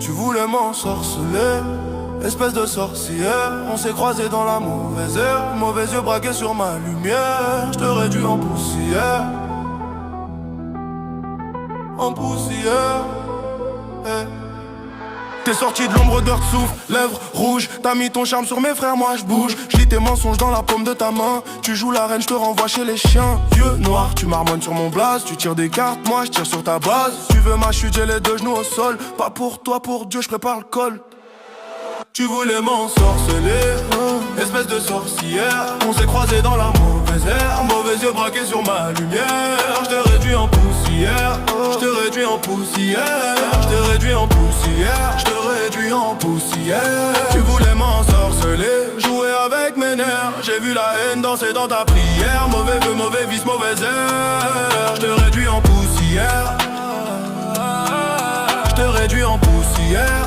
Tu voulais m'ensorceler, espèce de sorcière. On s'est croisés dans la mauvaise heure. Mauvais yeux braqués sur ma lumière. Je te réduis en poussière. En poussière, hey. T'es sorti de l'ombre d'heure de souffle, lèvres rouges. T'as mis ton charme sur mes frères, moi je bouge. Je lis tes mensonges dans la paume de ta main. Tu joues la reine, je te renvoie chez les chiens. Vieux noir, tu marmonnes sur mon blaze. Tu tires des cartes, moi je tire sur ta base. Tu veux ma chute, j'ai les deux genoux au sol. Pas pour toi, pour Dieu, je prépare le col. Tu voulais m'ensorceler, espèce de sorcière. On s'est croisés dans la mauvaise ère. Mauvais yeux braqués sur ma lumière. Je te réduis en poussière. Je te réduis en poussière. Je te réduis en poussière. Je te réduis en poussière. Tu voulais m'ensorceler, jouer avec mes nerfs. J'ai vu la haine danser dans ta prière. Mauvais vœu, mauvais vice, mauvaise heure. Je te réduis en poussière. Je te réduis en poussière.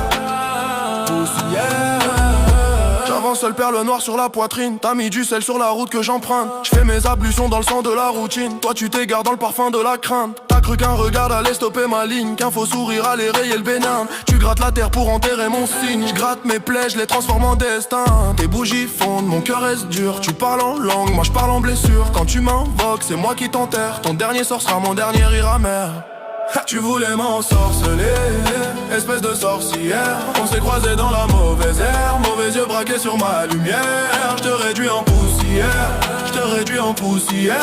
J'avance seul, perle noire sur la poitrine. T'as mis du sel sur la route que j'emprunte. J'fais mes ablutions dans le sang de la routine. Toi tu t'égares dans le parfum de la crainte. T'as cru qu'un regard allait stopper ma ligne, qu'un faux sourire allait rayer le bénin. Tu grattes la terre pour enterrer mon signe. J'gratte mes plaies, je les transforme en destin. Tes bougies fondent, mon cœur reste dur. Tu parles en langue, moi je parle en blessure. Quand tu m'invoques, c'est moi qui t'enterre. Ton dernier sort sera mon dernier rire amer. Tu voulais m'ensorceler, espèce de sorcière. On s'est croisés dans la mauvaise ère. Mauvais yeux braqués sur ma lumière. Je te réduis en poussière. Je te réduis en poussière.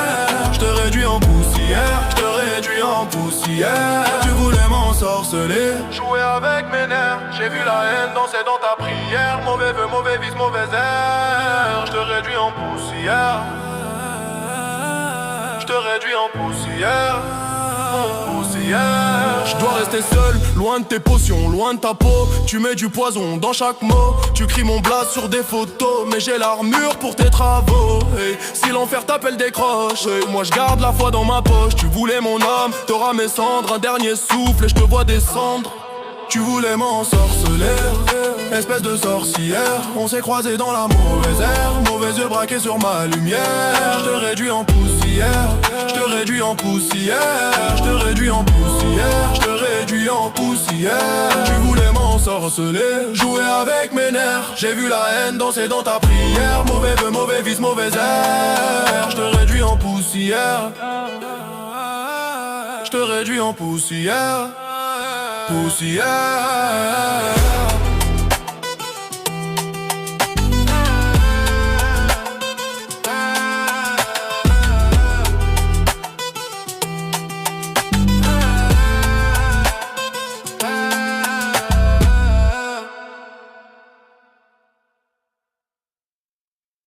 Je te réduis en poussière. Je te réduis en poussière. Tu voulais m'ensorceler, jouer avec mes nerfs. J'ai vu la haine danser dans ta prière. Mauvais vœu, mauvais vice, mauvaise air. Je te réduis en poussière. Je te réduis en poussière. Je dois rester seul, loin de tes potions, loin de ta peau. Tu mets du poison dans chaque mot. Tu cries mon blaze sur des photos, mais j'ai l'armure pour tes travaux. Hey, si l'enfer t'appelle décroche, hey, moi je garde la foi dans ma poche. Tu voulais mon âme, t'auras mes cendres. Un dernier souffle et je te vois descendre. Tu voulais m'ensorceler, espèce de sorcière. On s'est croisés dans la mauvaise ère. Mauvais yeux braqués sur ma lumière. Je te réduis en poussière. Je te réduis en poussière. Je te réduis en poussière. Je te réduis en poussière. Tu voulais m'ensorceler, jouer avec mes nerfs. J'ai vu la haine danser dans ta prière. Mauvais vœu, mauvais vice, mauvaise air. Je te réduis en poussière. Je te réduis en poussière. Poussière.